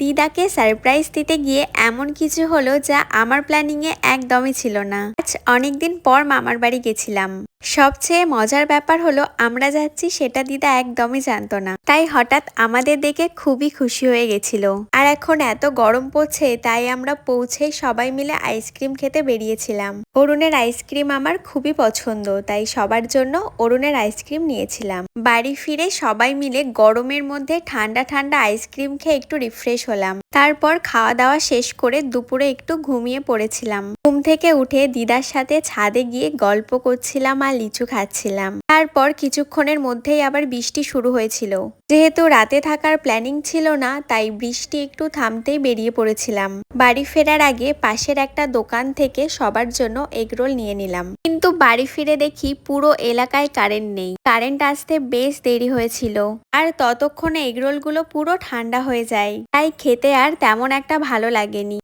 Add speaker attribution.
Speaker 1: দিদাকে সারপ্রাইজ দিতে গিয়ে এমন কিছু হলো যা আমার প্ল্যানিংয়ে একদমই ছিল না। আজ অনেকদিন পর মামার বাড়ি গেছিলাম। সবচেয়ে মজার ব্যাপার হলো আমরা যাচ্ছি সেটা দিদা একদমই জানতো না, তাই হঠাৎ আমাদের দেখে খুবই খুশি হয়ে গেছিল। আর এখন এত গরম পড়ছে তাই আমরা পৌঁছেই সবাই মিলে আইসক্রিম খেতে বেরিয়েছিলাম। অরুণের আইসক্রিম আমার খুবই পছন্দ, তাই সবার জন্য অরুণের আইসক্রিম নিয়েছিলাম। বাড়ি ফিরে সবাই মিলে গরমের মধ্যে ঠান্ডা ঠান্ডা আইসক্রিম খেয়ে একটু রিফ্রেশ হলাম। তারপর খাওয়া দাওয়া শেষ করে দুপুরে একটু ঘুমিয়ে পড়েছিলাম। ঘুম থেকে উঠে দিদার সাথে ছাদে গিয়ে গল্প করছিলাম আর লিচু খাচ্ছিলাম। তারপর কিছুক্ষণের মধ্যেই আবার বৃষ্টি শুরু হয়েছিল। যেহেতু রাতে থাকার প্ল্যানিং ছিল না, তাই বৃষ্টি একটু থামতেই বেরিয়ে পড়েছিলাম। বাড়ি ফেরার আগে পাশের একটা দোকান থেকে সবার জন্য এগরোল নিয়ে নিলাম। কিন্তু বাড়ি ফিরে দেখি পুরো এলাকায় কারেন্ট নেই। কারেন্ট আসতে বেশ দেরি হয়েছিল, আর ততক্ষণে এগরোলগুলো পুরো ঠান্ডা হয়ে যায়, তাই খেতে আর তেমন একটা ভালো লাগেনি।